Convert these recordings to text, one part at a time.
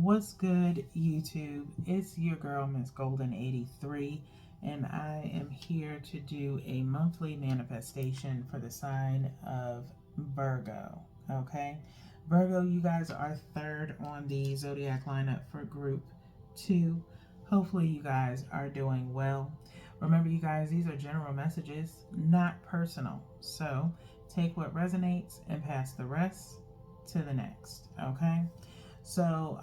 What's good, YouTube? It's your girl, Miss Golden 83, and I am here to do a monthly manifestation for the sign of Virgo. Okay, Virgo, you guys are third on the zodiac lineup for group 2. Hopefully, you guys are doing well. Remember, you guys, these are general messages, not personal. So, take what resonates and pass the rest to the next. Okay. So,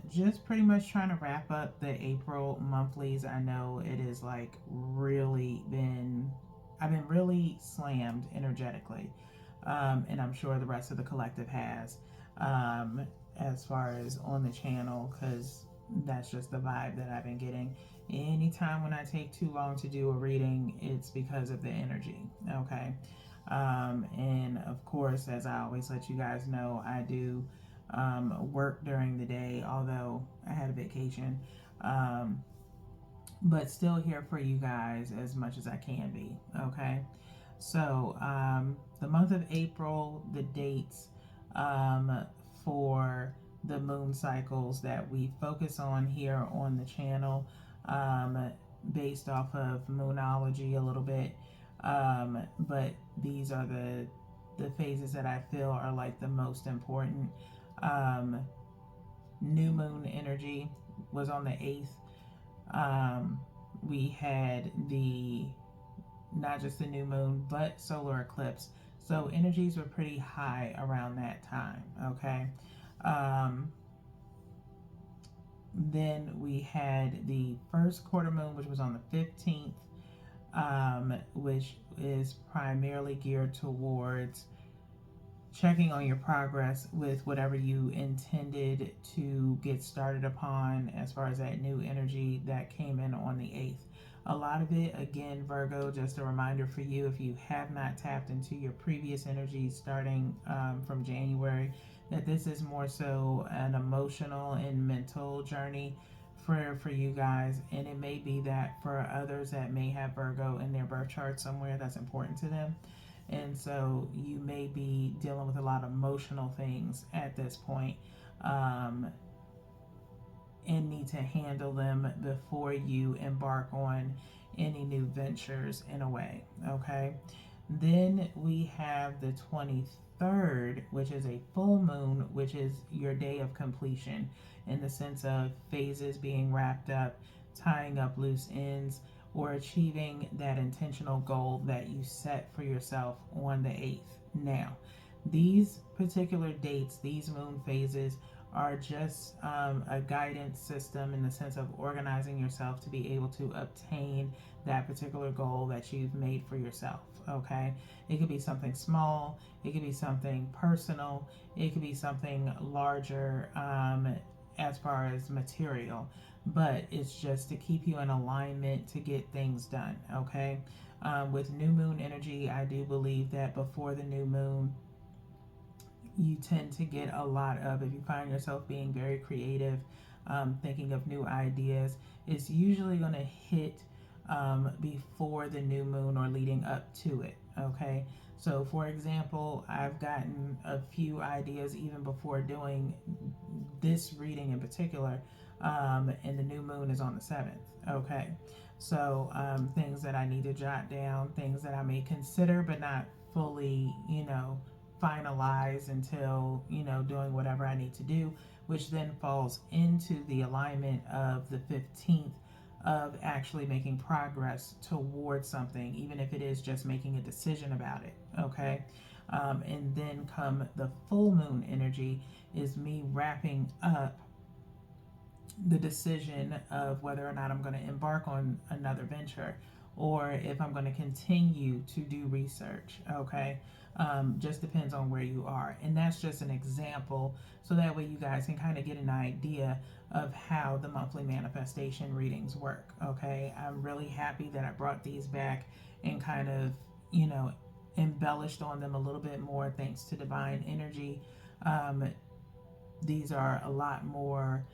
just pretty much trying to wrap up the April monthlies. I know it is like I've been really slammed energetically. And I'm sure the rest of the collective has, as far as on the channel, because that's just the vibe that I've been getting. Anytime when I take too long to do a reading, it's because of the energy. Okay. And of course, as I always let you guys know, I do work during the day, although I had a vacation. Um, but still here for you guys as much as I can be. Okay. So, the month of April, the dates for the moon cycles that we focus on here on the channel, um, based off of moonology a little bit. But these are the phases that I feel are like the most important. um, New moon energy was on the 8th. We had the not just the new moon but solar eclipse, so energies were pretty high around that time. Okay. um, then we had the first quarter moon, which was on the 15th, which is primarily geared towards checking on your progress with whatever you intended to get started upon as far as that new energy that came in on the 8th. A lot of it, again, Virgo, just a reminder for you, if you have not tapped into your previous energies starting from January, that this is more so an emotional and mental journey for you guys. And it may be that for others that may have Virgo in their birth chart somewhere, that's important to them. And so you may be dealing with a lot of emotional things at this point, um, and need to handle them before you embark on any new ventures in a way. Okay. Then we have the 23rd, which is a full moon, which is your day of completion in the sense of phases being wrapped up, tying up loose ends, or achieving that intentional goal that you set for yourself on the 8th. Now, these particular dates, these moon phases, are just a guidance system in the sense of organizing yourself to be able to obtain that particular goal that you've made for yourself. Okay, it could be something small, it could be something personal, it could be something larger, as far as material, but it's just to keep you in alignment to get things done. Okay. With new moon energy, I do believe that before the new moon, you tend to get a lot of, if you find yourself being very creative, thinking of new ideas, it's usually going to hit before the new moon or leading up to it. Okay. So, for example, I've gotten a few ideas even before doing this reading in particular, and the new moon is on the 7th. Okay. So, things that I need to jot down, things that I may consider but not fully, finalize until, doing whatever I need to do, which then falls into the alignment of the 15th of actually making progress towards something, even if it is just making a decision about it. Okay. And then come the full moon energy is me wrapping up the decision of whether or not I'm going to embark on another venture or if I'm going to continue to do research. Okay. Just depends on where you are. And that's just an example. So that way you guys can kind of get an idea of how the monthly manifestation readings work. Okay. I'm really happy that I brought these back and kind of, embellished on them a little bit more thanks to divine energy. These are a lot more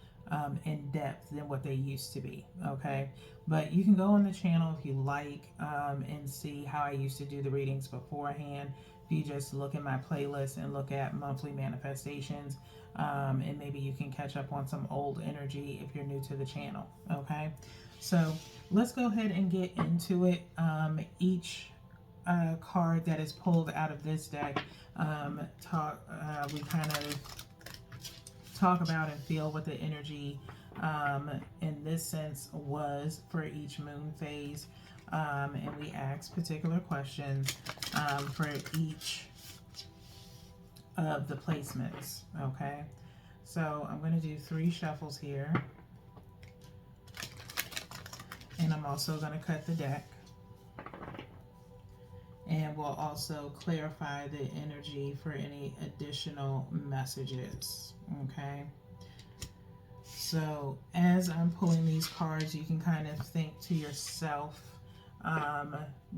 in depth than what they used to be. Okay. But you can go on the channel if you like, and see how I used to do the readings beforehand. if you just look in my playlist and look at monthly manifestations, and maybe you can catch up on some old energy if you're new to the channel. Okay, so let's go ahead and get into it. Each card that is pulled out of this deck, we kind of talk about and feel what the energy in this sense was for each moon phase, and we ask particular questions for each of the placements. Okay, so I'm going to do 3 shuffles here, and I'm also going to cut the deck, and we'll also clarify the energy for any additional messages. Okay, so as I'm pulling these cards, you can kind of think to yourself,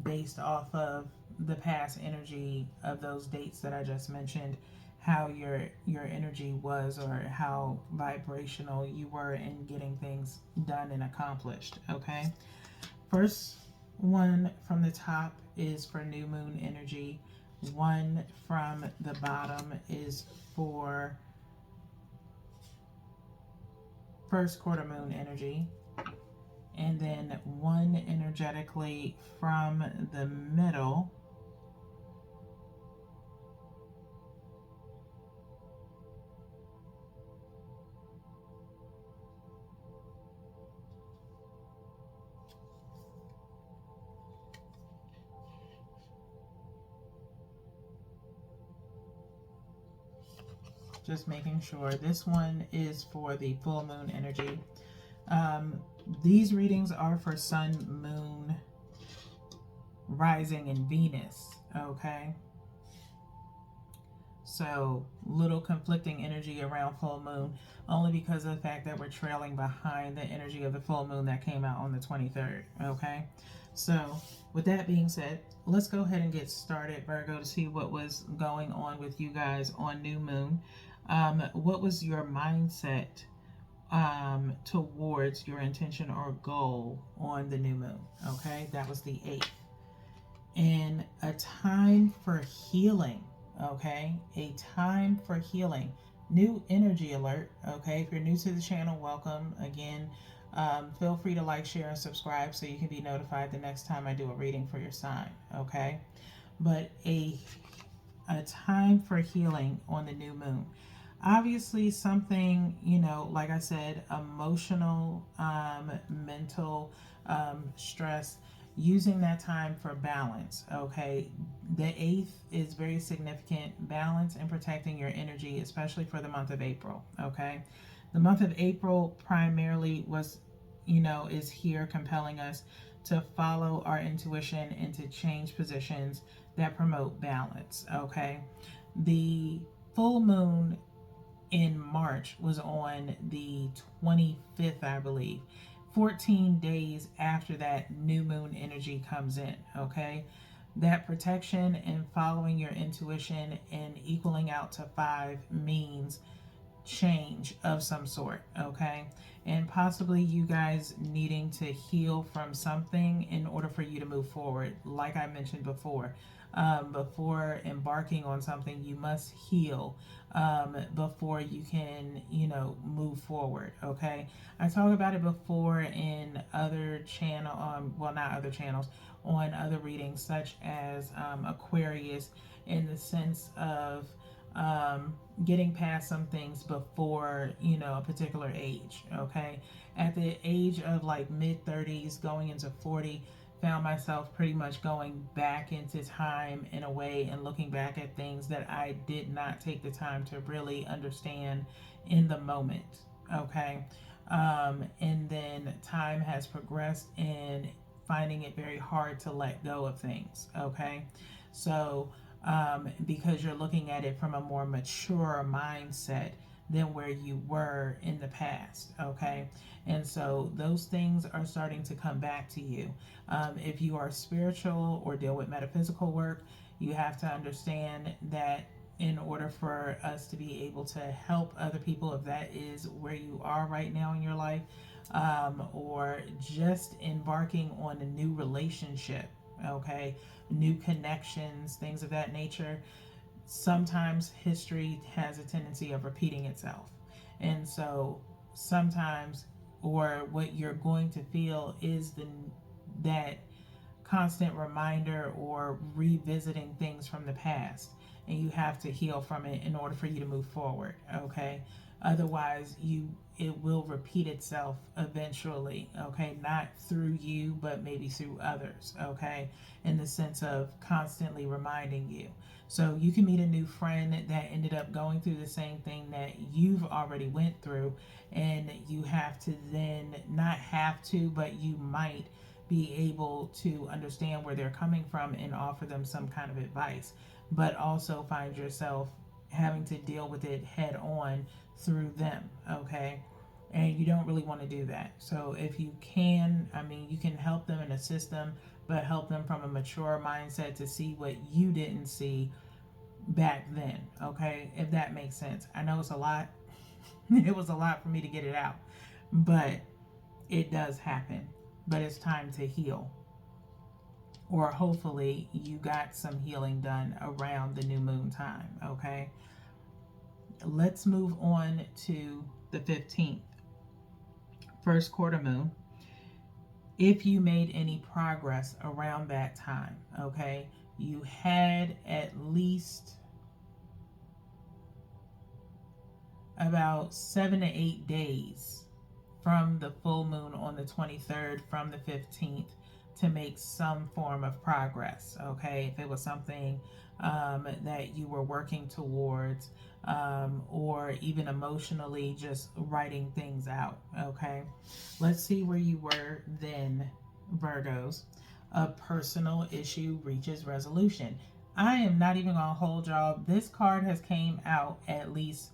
based off of the past energy of those dates that I just mentioned, how your energy was, or how vibrational you were in getting things done and accomplished. Okay, first one from the top is for new moon energy. One from the bottom is for first quarter moon energy, and then one energetically from the middle just making sure. This one is for the full moon energy. These readings are for sun, moon, rising, and Venus. Okay, so little conflicting energy around full moon, only because of the fact that we're trailing behind the energy of the full moon that came out on the 23rd. Okay, so with that being said, let's go ahead and get started, Virgo, to see what was going on with you guys on new moon. What was your mindset towards your intention or goal on the new moon? Okay, that was the 8th. And a time for healing. Okay, a time for healing. New energy alert. Okay, if you're new to the channel, welcome again. Feel free to like, share, and subscribe so you can be notified the next time I do a reading for your sign. Okay, but a time for healing on the new moon. Obviously something, like I said, emotional, mental stress, using that time for balance. Okay, the 8th is very significant. Balance and protecting your energy, especially for the month of April. Okay, the month of April primarily was, is here compelling us to follow our intuition and to change positions that promote balance. Okay, the full moon in March was on the 25th, I believe. 14 days after that new moon energy comes in. Okay, that protection and following your intuition and equaling out to 5 means change of some sort. Okay, and possibly you guys needing to heal from something in order for you to move forward. Like I mentioned before, before embarking on something, you must heal before you can, move forward. Okay, I talk about it before in other not other channels, on other readings, such as Aquarius, in the sense of getting past some things before, a particular age. Okay, at the age of like mid-30s going into 40, found myself pretty much going back into time in a way and looking back at things that I did not take the time to really understand in the moment. Okay, and then time has progressed in finding it very hard to let go of things. Okay, so because you're looking at it from a more mature mindset than where you were in the past. Okay, and so those things are starting to come back to you. If you are spiritual or deal with metaphysical work, you have to understand that in order for us to be able to help other people, if that is where you are right now in your life, or just embarking on a new relationship, okay? New connections, things of that nature. Sometimes history has a tendency of repeating itself. And so sometimes, or what you're going to feel is that constant reminder or revisiting things from the past, and you have to heal from it in order for you to move forward, okay? Otherwise, it will repeat itself eventually, okay? Not through you, but maybe through others, okay? In the sense of constantly reminding you. So you can meet a new friend that ended up going through the same thing that you've already went through, and you have to then, not have to, but you might be able to understand where they're coming from and offer them some kind of advice, but also find yourself having to deal with it head on through them, okay? And you don't really want to do that. So if you can, I mean, you can help them and assist them, but help them from a mature mindset to see what you didn't see back then, okay? If that makes sense. I know it's a lot. It was a lot for me to get it out, but it does happen. But it's time to heal. Or hopefully you got some healing done around the new moon time, okay? Let's move on to the 15th, first quarter moon. If you made any progress around that time, okay, you had at least about 7 to 8 days from the full moon on the 23rd, from the 15th, to make some form of progress, okay? If it was something that you were working towards, or even emotionally just writing things out, okay? Let's see where you were then, Virgos. A personal issue reaches resolution. I am not even gonna hold y'all. This card has came out at least,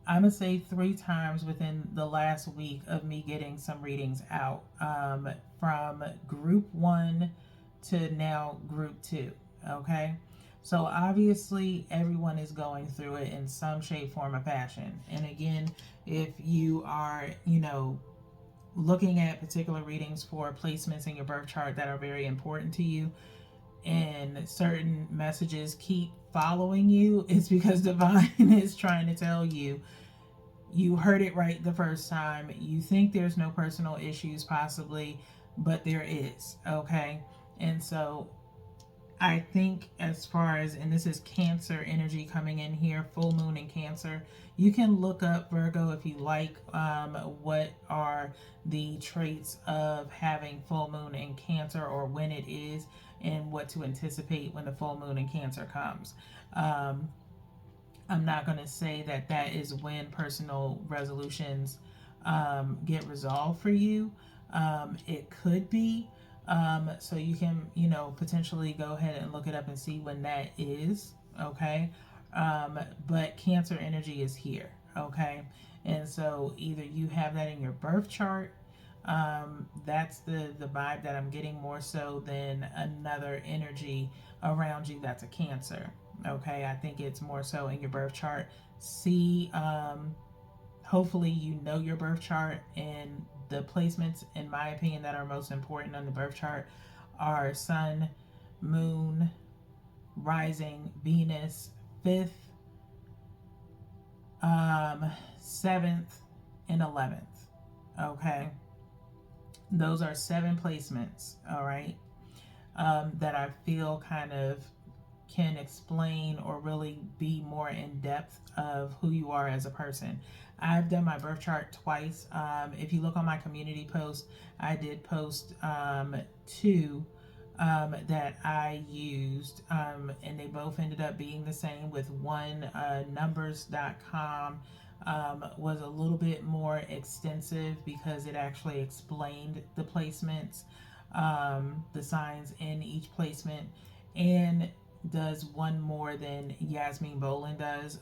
I'm going to say 3 times within the last week of me getting some readings out, from group 1 to now group 2, okay? So obviously everyone is going through it in some shape, form, or fashion. And again, if you are, looking at particular readings for placements in your birth chart that are very important to you, and certain messages keep following you, it's because divine is trying to tell you, you heard it right the first time. You think there's no personal issues possibly, but there is, okay? And so I think, as far as, and this is Cancer energy coming in here, full moon in Cancer. You can look up, Virgo, if you like, what are the traits of having full moon in Cancer, or when it is, and what to anticipate when the full moon in Cancer comes. I'm not going to say that that is when personal resolutions get resolved for you. It could be. So you can, potentially go ahead and look it up and see when that is, okay? But Cancer energy is here, okay? And so either you have that in your birth chart, that's the vibe that I'm getting, more so than another energy around you that's a Cancer, okay? I think it's more so in your birth chart. See, hopefully you know your birth chart, and the placements, in my opinion, that are most important on the birth chart are Sun, Moon, Rising, Venus, 5th, 7th, and 11th, okay? Those are 7 placements, all right, that I feel kind of can explain or really be more in depth of who you are as a person. I've done my birth chart twice. If you look on my community post, I did post 2 that I used, and they both ended up being the same. With one, numbers.com was a little bit more extensive because it actually explained the placements, the signs in each placement, and does one more than Yasmin Bolin does,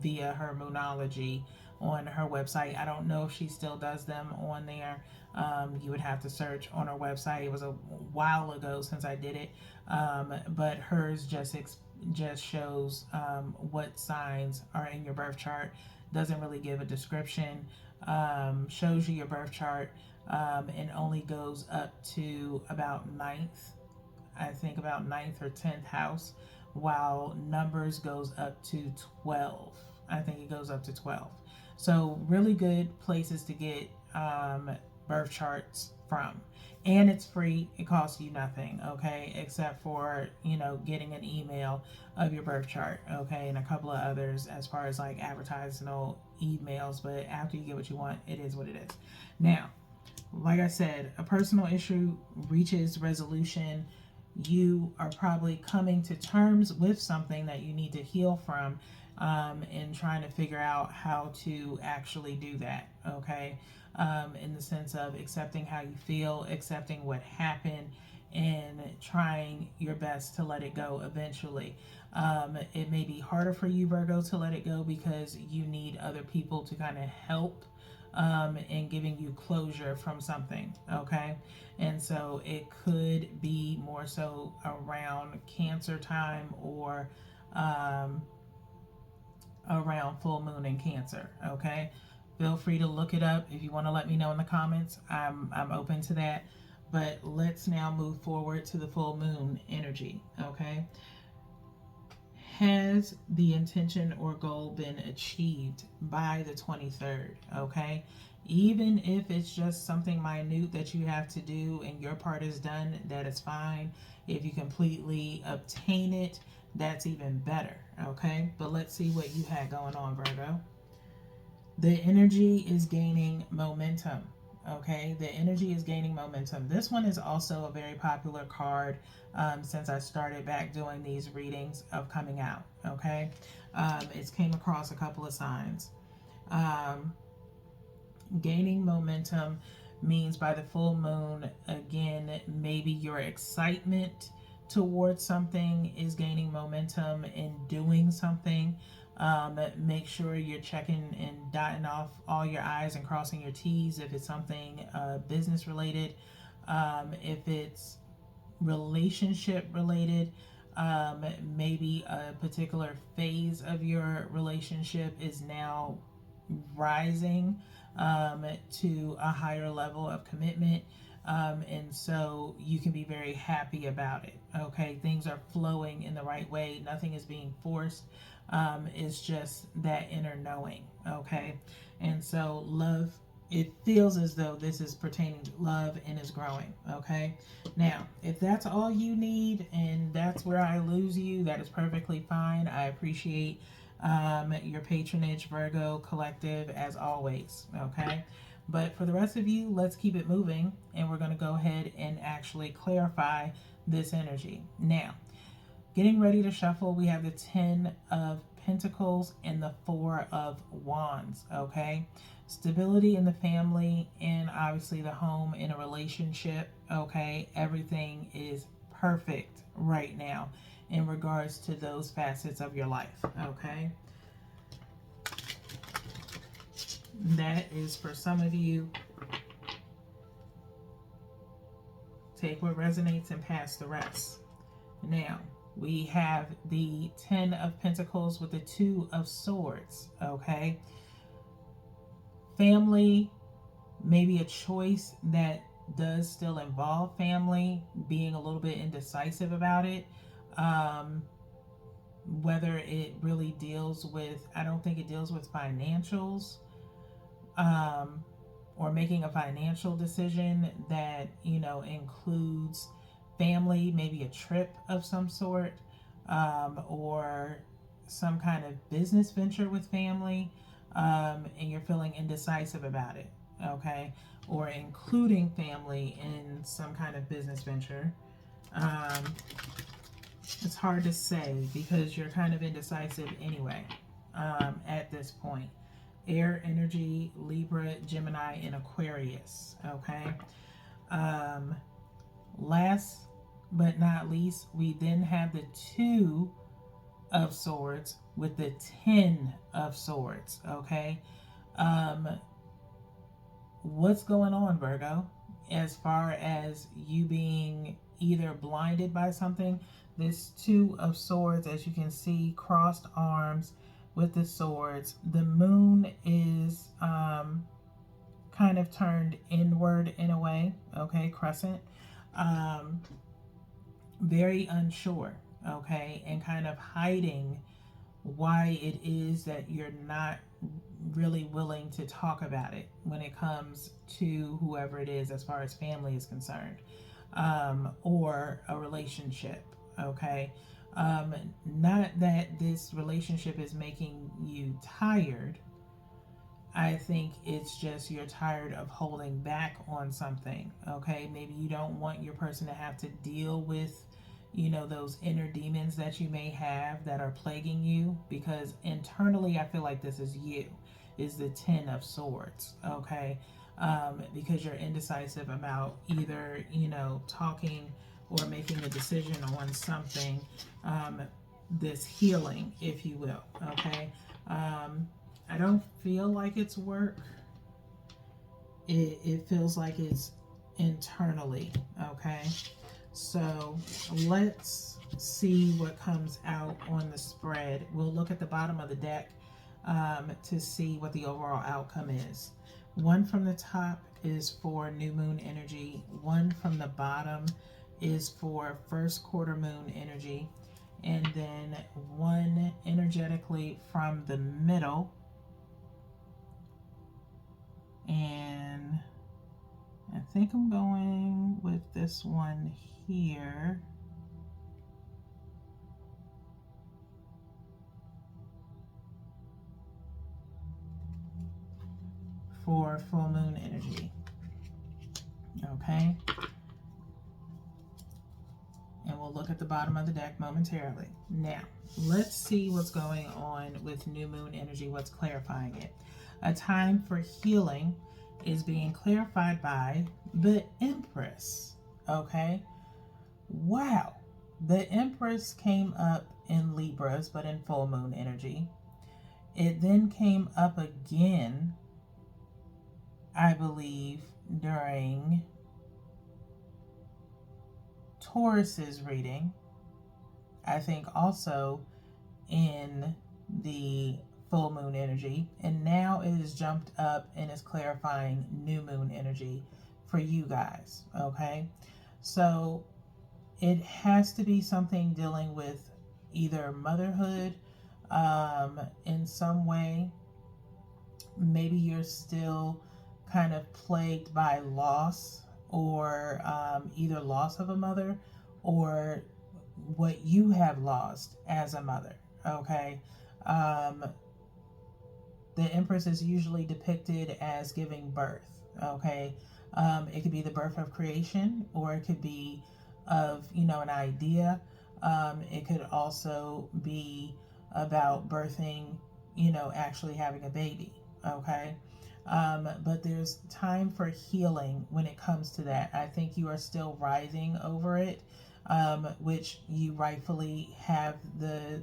via her Moonology on her website. I don't know if she still does them on there. You would have to search on her website. It was a while ago since I did it, but hers just shows what signs are in your birth chart. Doesn't really give a description. Shows you your birth chart, and only goes up to about ninth I think about ninth or 10th house, while numbers goes up to 12. I think it goes up to 12. So really good places to get birth charts from. And it's free. It costs you nothing, okay, except for, getting an email of your birth chart, okay, and a couple of others as far as like advertising emails. But after you get what you want, it is what it is. Now, like I said, a personal issue reaches resolution. You are probably coming to terms with something that you need to heal from, and trying to figure out how to actually do that, okay? In the sense of accepting how you feel, accepting what happened, and trying your best to let it go eventually. It may be harder for you, Virgo, to let it go because you need other people to kind of help in giving you closure from something, okay? And so it could be more so around Cancer time or around full moon in Cancer, okay? Feel free to look it up if you want to let me know in the comments. I'm open to that. But let's now move forward to the full moon energy, okay? Has the intention or goal been achieved by the 23rd, okay? Even if it's just something minute that you have to do and your part is done, that is fine. If you completely obtain it, that's even better, okay? But let's see what you had going on, Virgo. The energy is gaining momentum, okay? The energy is gaining momentum. This one is also a very popular card since I started back doing these readings of coming out, okay? It's came across a couple of signs. Gaining momentum means by the full moon, again, maybe your excitement towards something is gaining momentum in doing something. Make sure you're checking and dotting off all your I's and crossing your T's if it's something business related. If it's relationship related, maybe a particular phase of your relationship is now rising to a higher level of commitment. And so you can be very happy about it. Okay, things are flowing in the right way. Nothing is being forced. It's just that inner knowing. Okay, and so love. It feels as though this is pertaining to love and is growing. Okay, now if that's all you need and that's where I lose you, that is perfectly fine. I appreciate your patronage, Virgo Collective, as always. Okay. But for the rest of you, let's keep it moving, and we're going to go ahead and actually clarify this energy. Now, getting ready to shuffle, we have the 10 of Pentacles and the 4 of Wands, okay? Stability in the family and obviously the home in a relationship, okay? Everything is perfect right now in regards to those facets of your life, okay? That is for some of you. Take what resonates and pass the rest. Now, we have the 10 of Pentacles with the 2 of Swords, okay? Family, maybe a choice that does still involve family, being a little bit indecisive about it. Whether it really deals with, I don't think it deals with financials, or making a financial decision that, includes family, maybe a trip of some sort, or some kind of business venture with family, and you're feeling indecisive about it, okay? Or including family in some kind of business venture. It's hard to say because you're kind of indecisive anyway, at this point. Air energy, Libra, Gemini, and Aquarius, okay? Last but not least, we then have the 2 of Swords with the 10 of Swords, okay? What's going on, Virgo? As far as you being either blinded by something, this 2 of Swords, as you can see, crossed arms with the swords. The moon is kind of turned inward in a way, okay, crescent. very unsure, okay, and kind of hiding why it is that you're not really willing to talk about it when it comes to whoever it is as far as family is concerned, or a relationship, okay. Not that this relationship is making you tired. I think it's just you're tired of holding back on something, okay? Maybe you don't want your person to have to deal with, those inner demons that you may have that are plaguing you, because internally I feel like this is you, is the Ten of Swords, okay? Because you're indecisive about either, talking or making a decision on something, this healing, if you will, okay? I don't feel like it's work. It feels like it's internally, okay? So let's see what comes out on the spread. We'll look at the bottom of the deck to see what the overall outcome is. One from the top is for new moon energy. One from the bottom is for first quarter moon energy. And then one energetically from the middle. And I think I'm going with this one here. For full moon energy. Okay. And we'll look at the bottom of the deck momentarily. Now, let's see what's going on with new moon energy, what's clarifying it. A time for healing is being clarified by the Empress. Okay. Wow. The Empress came up in Libras, but in full moon energy. It then came up again, I believe, during Taurus's reading. I think also in the full moon energy. And now it has jumped up and is clarifying new moon energy for you guys. Okay. So it has to be something dealing with either motherhood in some way. Maybe you're still kind of plagued by loss, or either loss of a mother or what you have lost as a mother. Okay. The Empress is usually depicted as giving birth. Okay. It could be the birth of creation, or it could be of, an idea. It could also be about birthing, actually having a baby. Okay. But there's time for healing when it comes to that. I think you are still writhing over it, which you rightfully have the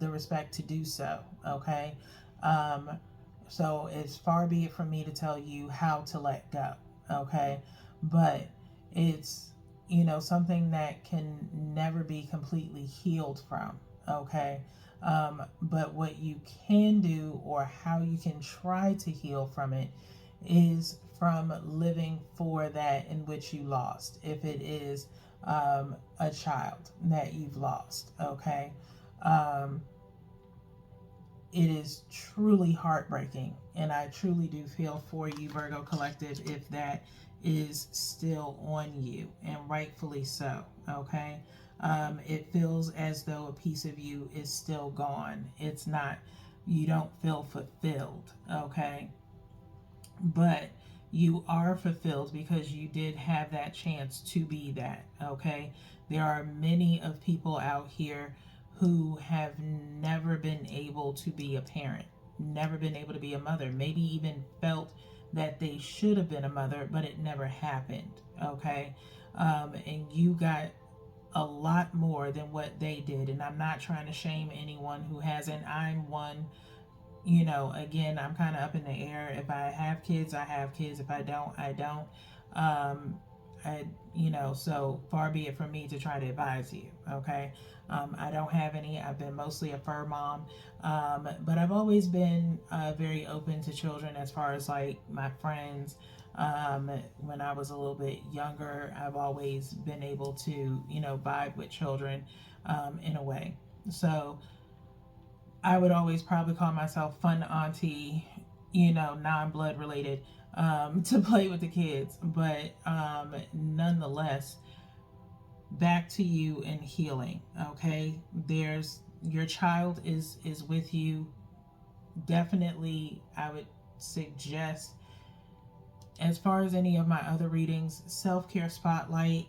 respect to do so. Okay. So it's far be it from me to tell you how to let go. Okay. But it's, something that can never be completely healed from. Okay. But what you can do, or how you can try to heal from it, is from living for that in which you lost. If it is a child that you've lost, okay? It is truly heartbreaking, and I truly do feel for you, Virgo Collective, if that is still on you, and rightfully so, okay? It feels as though a piece of you is still gone. It's not, you don't feel fulfilled, okay? But you are fulfilled because you did have that chance to be that, okay? There are many of people out here who have never been able to be a parent, never been able to be a mother, maybe even felt that they should have been a mother, but it never happened, okay? And you got a lot more than what they did. And I'm not trying to shame anyone who hasn't. I'm one, again, I'm kind of up in the air. If I have kids, I have kids. If I don't, I don't. So far be it from me to try to advise you. Okay. I don't have any. I've been mostly a fur mom. But I've always been very open to children as far as like my friends. When I was a little bit younger, I've always been able to, vibe with children in a way. So I would always probably call myself fun auntie, non-blood related, to play with the kids. But nonetheless, back to you in healing. Okay, there's your child is with you. Definitely, I would suggest, as far as any of my other readings, self-care spotlight.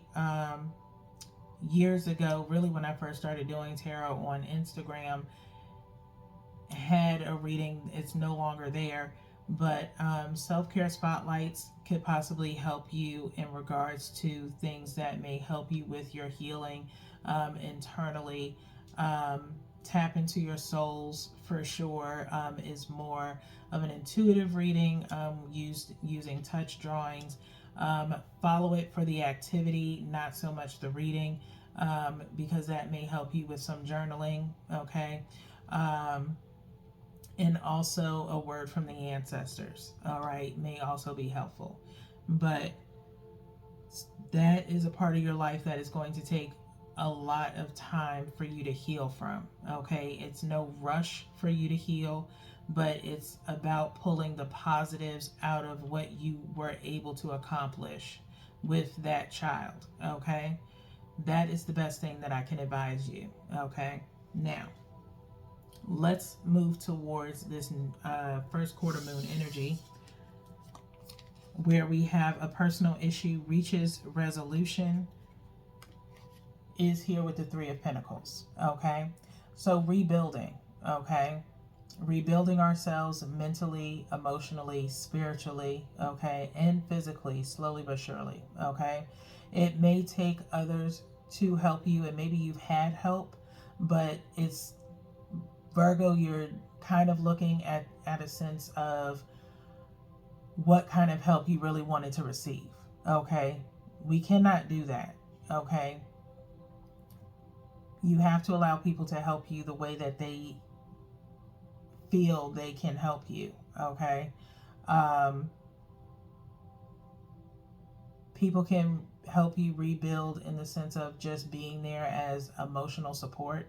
Years ago, really when I first started doing tarot on Instagram, had a reading. It's no longer there, but self-care spotlights could possibly help you in regards to things that may help you with your healing internally. Tap into your souls for sure is more of an intuitive reading, using touch drawings. Follow it for the activity, not so much the reading, because that may help you with some journaling. Okay. And also a word from the ancestors, all right, may also be helpful. But that is a part of your life that is going to take a lot of time for you to heal from. Okay, it's no rush for you to heal, but it's about pulling the positives out of what you were able to accomplish with that child. Okay, that is the best thing that I can advise you. Okay, now let's move towards this first quarter moon energy, where we have a personal issue reaches resolution, is here with the Three of Pentacles. Okay, so rebuilding. Okay, rebuilding ourselves mentally, emotionally, spiritually, okay, and physically, slowly but surely. Okay, it may take others to help you, and maybe you've had help, but it's Virgo, you're kind of looking at a sense of what kind of help you really wanted to receive. Okay, we cannot do that. Okay, you have to allow people to help you the way that they feel they can help you. Okay, people can help you rebuild in the sense of just being there as emotional support.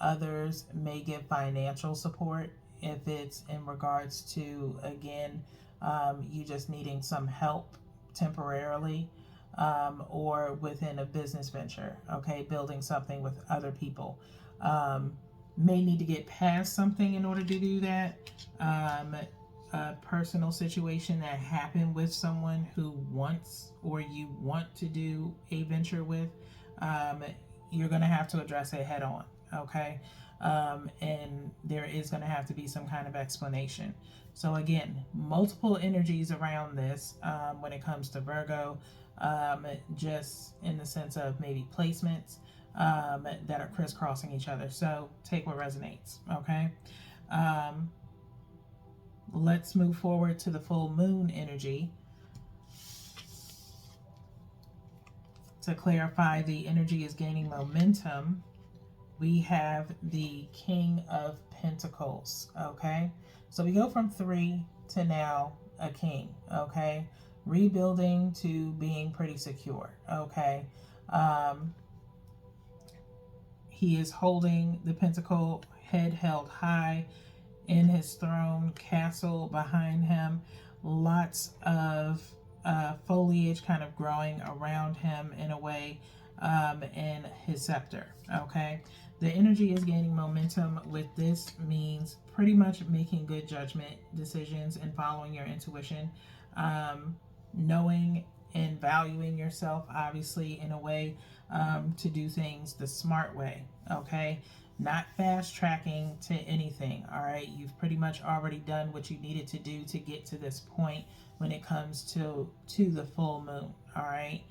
Others may give financial support if it's in regards to, again, you just needing some help temporarily, or within a business venture, okay, building something with other people. May need to get past something in order to do that. A personal situation that happened with someone who wants, or you want to do a venture with, you're going to have to address it head on. Okay, and there is going to have to be some kind of explanation. So again, multiple energies around this when it comes to Virgo, just in the sense of maybe placements that are crisscrossing each other. So take what resonates. Okay, let's move forward to the full moon energy. To clarify, the energy is gaining momentum. We have the King of Pentacles. Okay, so we go from 3 to now a king. Okay, rebuilding to being pretty secure. Okay, he is holding the pentacle, head held high in his throne, castle behind him, lots of foliage kind of growing around him in a way, and his scepter. Okay, the energy is gaining momentum. With this means pretty much making good judgment decisions and following your intuition, knowing and valuing yourself, obviously, in a way, to do things the smart way. Okay, not fast tracking to anything. All right, you've pretty much already done what you needed to do to get to this point when it comes to the full moon. All right,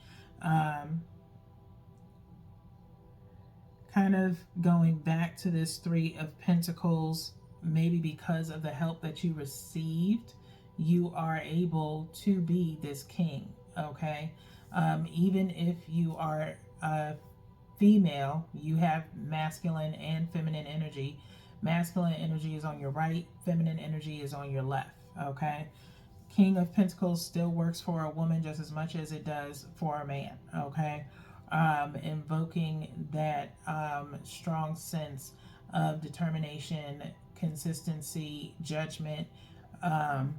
kind of going back to this Three of Pentacles, maybe because of the help that you received, you are able to be this king. Okay, Even if you are female, you have masculine and feminine energy. Masculine energy is on your right, feminine energy is on your left. Okay. King of Pentacles still works for a woman just as much as it does for a man. Okay. Invoking that strong sense of determination, consistency, judgment, um,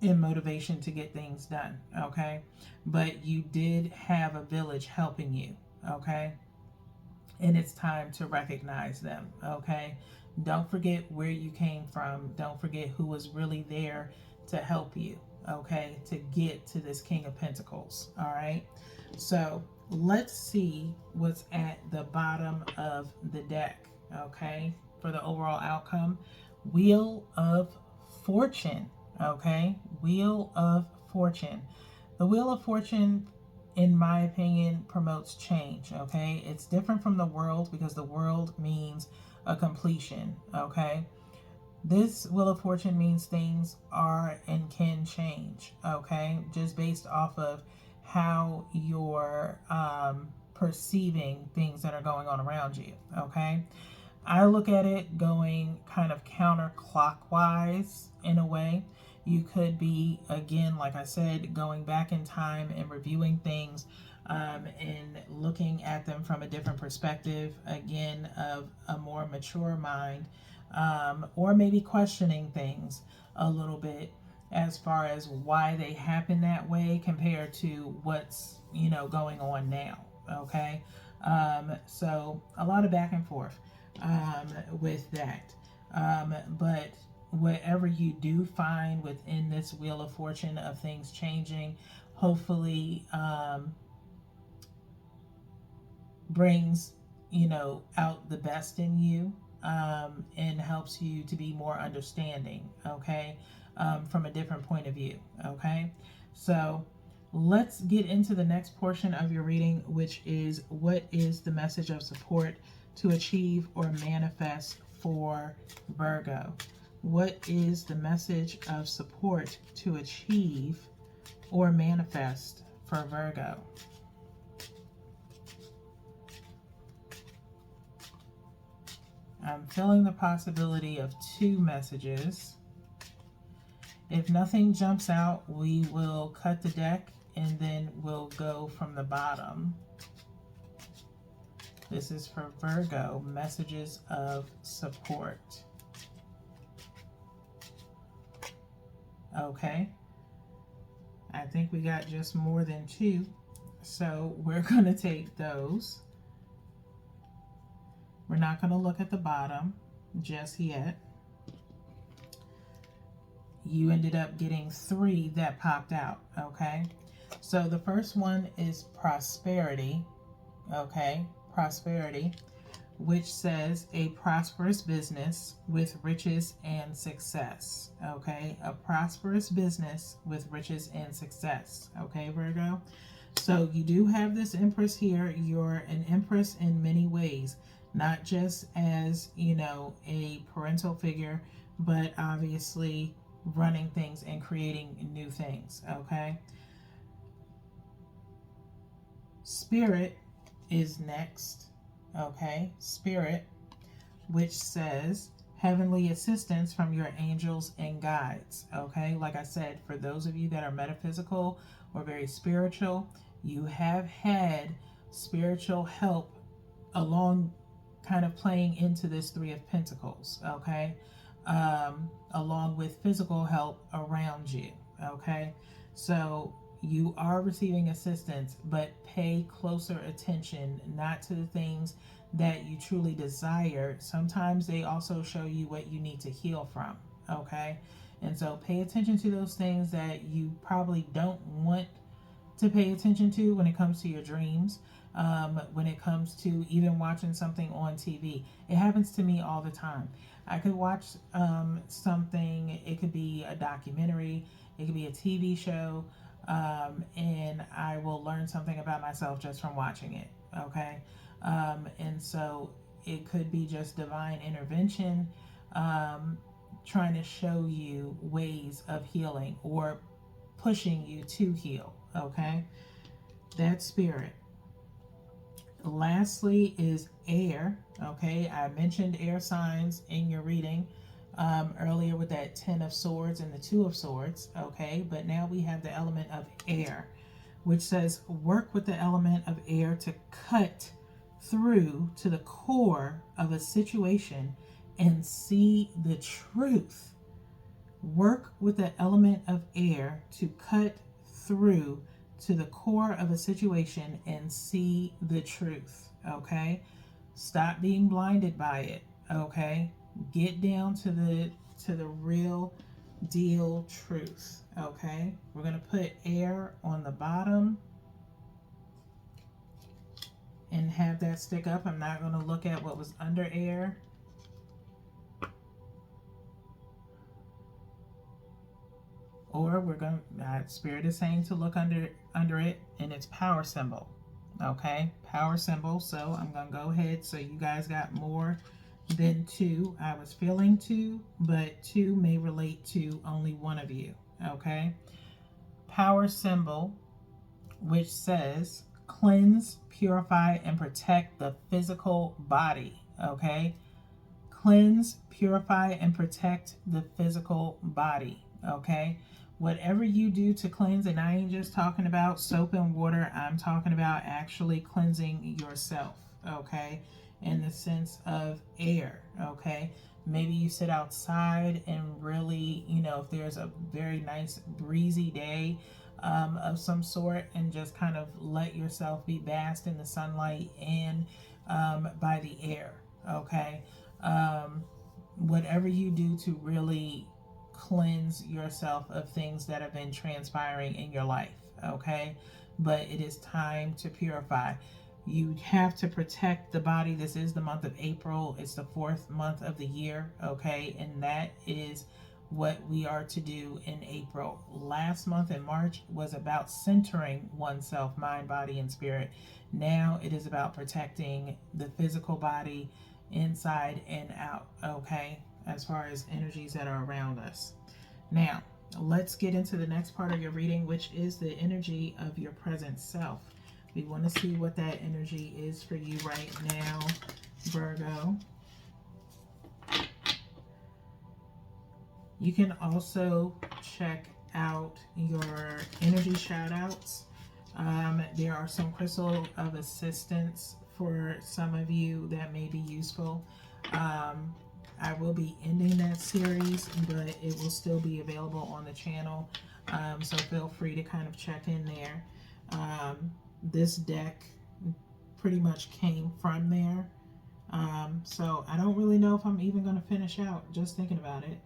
and motivation to get things done. Okay. But you did have a village helping you. Okay. And it's time to recognize them. Okay. Don't forget where you came from. Don't forget who was really there to help you. Okay. To get to this King of Pentacles. All right. So let's see what's at the bottom of the deck. Okay. For the overall outcome, Wheel of Fortune. Okay. Wheel of Fortune. The Wheel of Fortune, in my opinion, promotes change. Okay. It's different from the world because the world means a completion. Okay. This Wheel of Fortune means things are and can change. Okay. Just based off of how you're perceiving things that are going on around you. Okay. I look at it going kind of counterclockwise in a way. You could be, again, like I said, going back in time and reviewing things and looking at them from a different perspective, again, of a more mature mind, or maybe questioning things a little bit as far as why they happen that way compared to what's, going on now. Okay. So a lot of back and forth with that. But whatever you do find within this Wheel of Fortune of things changing, hopefully brings, out the best in you, and helps you to be more understanding, okay, from a different point of view, okay? So let's get into the next portion of your reading, which is what is the message of support to achieve or manifest for Virgo? What is the message of support to achieve or manifest for Virgo? I'm feeling the possibility of two messages. If nothing jumps out, we will cut the deck and then we'll go from the bottom. This is for Virgo, messages of support. Okay. I think we got just more than two, so we're going to take those. We're not going to look at the bottom just yet. You ended up getting three that popped out, okay? So the first one is prosperity, okay? Prosperity, which says a prosperous business with riches and success, okay? A prosperous business with riches and success, okay, Virgo? So you do have this Empress here. You're an Empress in many ways, not just as, a parental figure, but obviously running things and creating new things, okay? Spirit is next, okay? Spirit, which says heavenly assistance from your angels and guides, okay? Like I said, for those of you that are metaphysical or very spiritual, you have had spiritual help along, kind of playing into this Three of Pentacles, okay? Along with physical help around you, okay? So you are receiving assistance, but pay closer attention, not to the things that you truly desire. Sometimes they also show you what you need to heal from, okay? And so pay attention to those things that you probably don't want to pay attention to when it comes to your dreams, when it comes to even watching something on TV. It happens to me all the time. I could watch something, it could be a documentary, it could be a TV show, and I will learn something about myself just from watching it, okay? And so it could be just divine intervention, trying to show you ways of healing or pushing you to heal, okay? That's spirit. Lastly is air. Okay, I mentioned air signs in your reading earlier with that 10 of swords and the 2 of swords. Okay, but now we have the element of air, which says work with the element of air to cut through to the core of a situation and see the truth. Work with the element of air to cut through to the core of a situation and see the truth. Okay, stop being blinded by it. Okay, get down to the real deal truth. Okay, we're going to put air on the bottom and have that stick up. I'm not going to look at what was under air. Or we're going to, Spirit is saying to look under it in its power symbol. Okay, power symbol. So I'm going to go ahead. So you guys got more than 2. I was feeling 2, but 2 may relate to only one of you. Okay, power symbol, which says cleanse, purify, and protect the physical body. Okay, cleanse, purify, and protect the physical body. Okay, whatever you do to cleanse, and I ain't just talking about soap and water, I'm talking about actually cleansing yourself. Okay, in the sense of air. Okay, maybe you sit outside and really, if there's a very nice breezy day of some sort, and just kind of let yourself be basked in the sunlight and by the air. Okay, whatever you do to really cleanse yourself of things that have been transpiring in your life. Okay, but it is time to purify. You have to protect the body. This is the month of April. It's the 4th month of the year. Okay, and that is what we are to do in April. Last month in March was about centering oneself, mind, body, and spirit. Now it is about protecting the physical body inside and out. Okay, as far as energies that are around us. Now let's get into the next part of your reading, which is the energy of your present self. We want to see what that energy is for you right now, Virgo. You can also check out your energy shout outs. There are some crystal of assistance for some of you that may be useful. I will be ending that series, but it will still be available on the channel. So feel free to kind of check in there. This deck pretty much came from there. So I don't really know if I'm even going to finish out just thinking about it.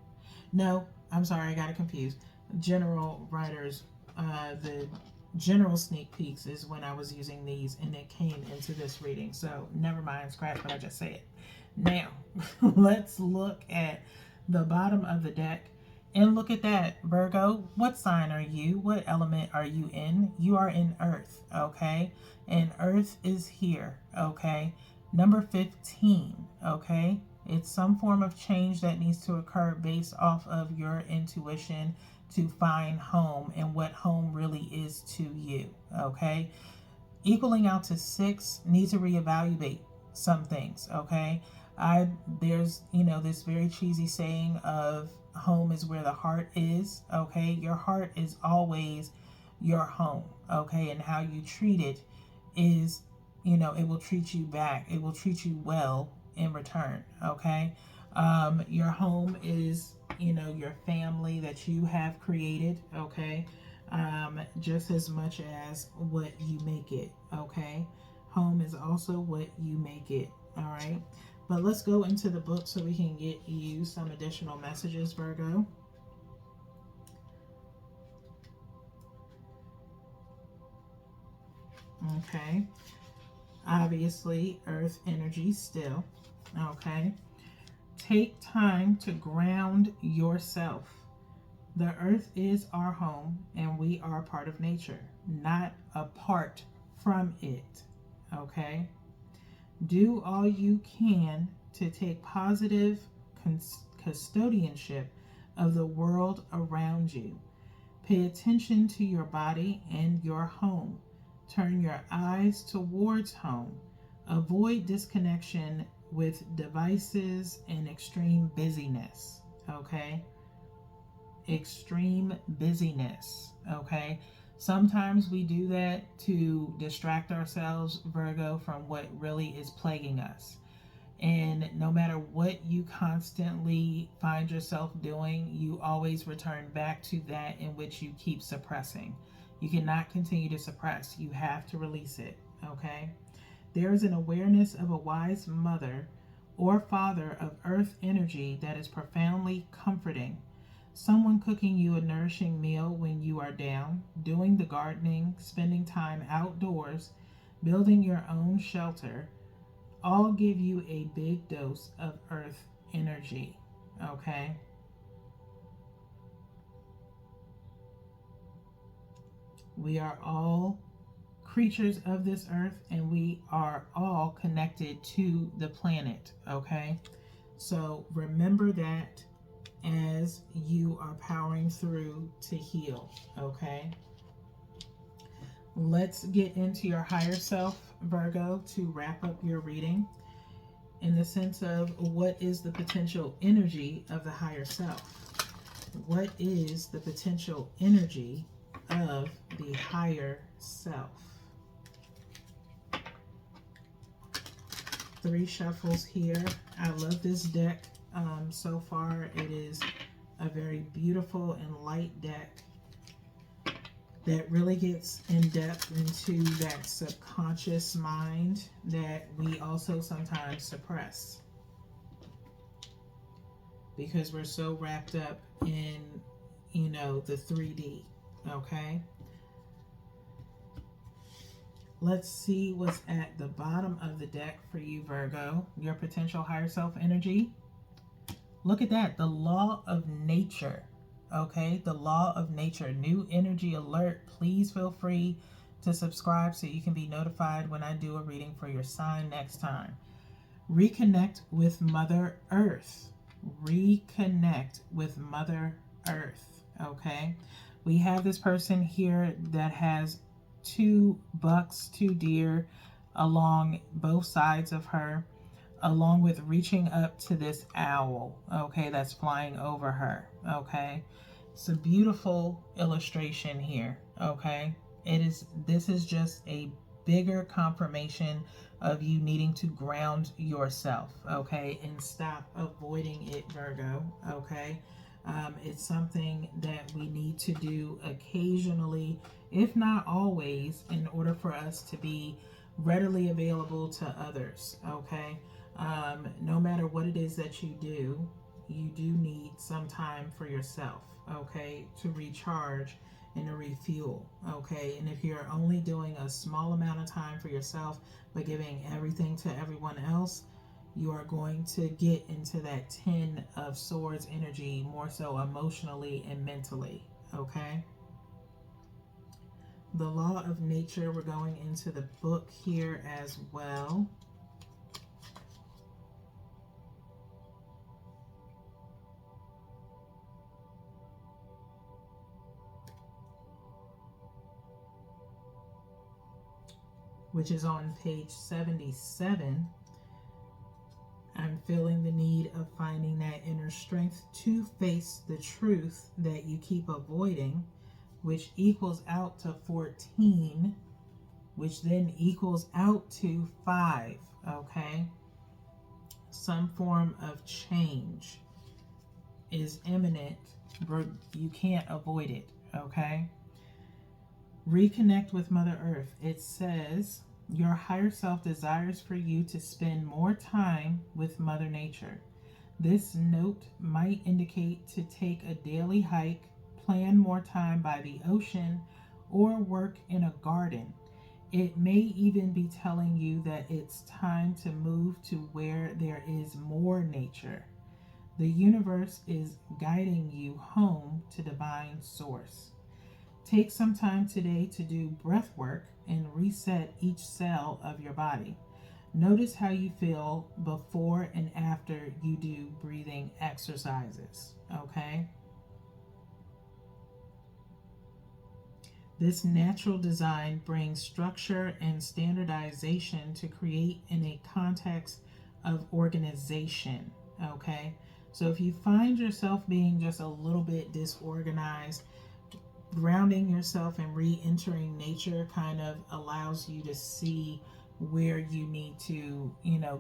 No, I'm sorry, I got it confused. General writers, the general sneak peeks is when I was using these, and it came into this reading. So never mind, scratch what I just said. Now, let's look at the bottom of the deck and look at that, Virgo. What sign are you? What element are you in? You are in Earth, okay? And Earth is here, okay? Number 15, okay? It's some form of change that needs to occur based off of your intuition to find home and what home really is to you, okay? Equaling out to 6 needs to reevaluate some things, okay? There's, this very cheesy saying of home is where the heart is, okay? Your heart is always your home, okay? And how you treat it is, it will treat you back. It will treat you well in return, okay? Your home is, your family that you have created, okay? Just as much as what you make it, okay? Home is also what you make it, all right? But let's go into the book so we can get you some additional messages, Virgo. Okay. Obviously, earth energy still, okay? Take time to ground yourself. The earth is our home, and we are part of nature, not apart from it, okay? Do all you can to take positive custodianship of the world around you. Pay attention to your body and your home. Turn your eyes towards home. Avoid disconnection with devices and extreme busyness. Okay? Extreme busyness. Okay? Sometimes we do that to distract ourselves, Virgo, from what really is plaguing us. And no matter what you constantly find yourself doing, you always return back to that in which you keep suppressing. You cannot continue to suppress. You have to release it, okay? There is an awareness of a wise mother or father of earth energy that is profoundly comforting. Someone cooking you a nourishing meal when you are down, doing the gardening, spending time outdoors, building your own shelter, all give you a big dose of earth energy, okay? We are all creatures of this earth and we are all connected to the planet, okay? So remember that as you are powering through to heal, okay? Let's get into your higher self, Virgo, to wrap up your reading in the sense of what is the potential energy of the higher self? What is the potential energy of the higher self? 3 shuffles here. I love this deck so far. It is a very beautiful and light deck that really gets in depth into that subconscious mind that we also sometimes suppress because we're so wrapped up in, you know, the 3D, okay? Let's see what's at the bottom of the deck for you, Virgo. Your potential higher self energy. Look at that, the law of nature. Okay, the law of nature, new energy alert. Please feel free to subscribe so you can be notified when I do a reading for your sign next time. Reconnect with Mother Earth. Reconnect with Mother Earth. Okay, we have this person here that has 2 bucks, 2 deer along both sides of her, along with reaching up to this owl, okay, that's flying over her, okay? It's a beautiful illustration here, okay? This is just a bigger confirmation of you needing to ground yourself, okay? And stop avoiding it, Virgo, okay? It's something that we need to do occasionally, if not always, in order for us to be readily available to others, okay? No matter what it is that you do need some time for yourself, okay, to recharge and to refuel, okay? And if you're only doing a small amount of time for yourself but giving everything to everyone else, you are going to get into that 10 of Swords energy, more so emotionally and mentally, okay? The law of nature, we're going into the book here as well. Which is on page 77. I'm feeling the need of finding that inner strength to face the truth that you keep avoiding, which equals out to 14, which then equals out to 5, okay? Some form of change is imminent, but you can't avoid it, okay? Reconnect with Mother Earth. It says, your higher self desires for you to spend more time with Mother Nature. This note might indicate to take a daily hike, plan more time by the ocean, or work in a garden. It may even be telling you that it's time to move to where there is more nature. The universe is guiding you home to divine source. Take some time today to do breath work and reset each cell of your body. Notice how you feel before and after you do breathing exercises, okay? This natural design brings structure and standardization to create in a context of organization. Okay, so if you find yourself being just a little bit disorganized, grounding yourself and re-entering nature kind of allows you to see where you need to,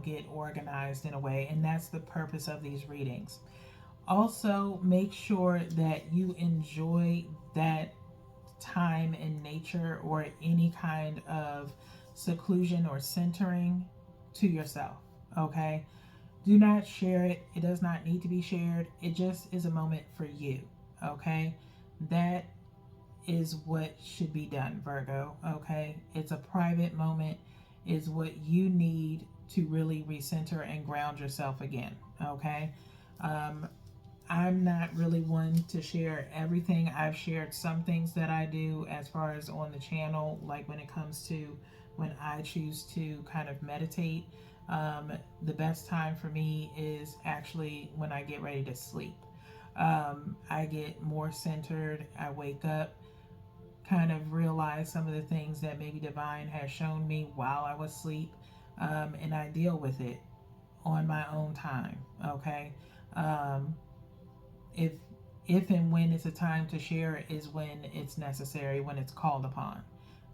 get organized in a way. And that's the purpose of these readings. Also, make sure that you enjoy that time in nature or any kind of seclusion or centering to yourself. Okay, do not share it. It does not need to be shared. It just is a moment for you. Okay, that is what should be done, Virgo. Okay, it's a private moment, is what you need to really recenter and ground yourself again. Okay, um, I'm not really one to share everything. I've shared some things that I do as far as on the channel, like when it comes to when I choose to kind of meditate. The best time for me is actually when I get ready to sleep. I get more centered. I wake up, kind of realize some of the things that maybe divine has shown me while I was asleep, and I deal with it on my own time. Okay, um, if if and when it's a time to share is when it's necessary, when it's called upon.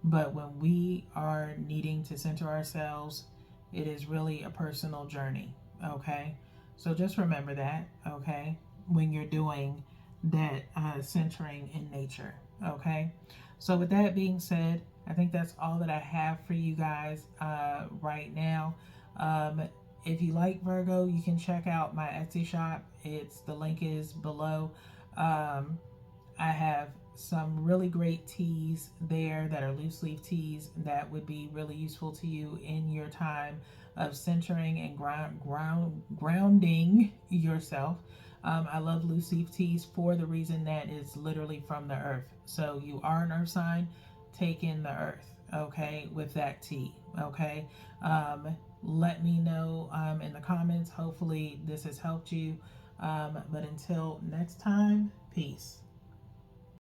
But when we are needing to center ourselves, it is really a personal journey. Okay, so just remember that. Okay, when you're doing that centering in nature. Okay, so with that being said, I think that's all that I have for you guys right now. um, if you like Virgo, you can check out my Etsy shop. The link is below. um, I have some really great teas there that are loose leaf teas that would be really useful to you in your time of centering and grounding yourself. I love loose leaf teas for the reason that it's literally from the earth. So you are an earth sign, take in the earth, okay, with that tea, okay? Let me know in the comments. Hopefully, this has helped you. But until next time, peace.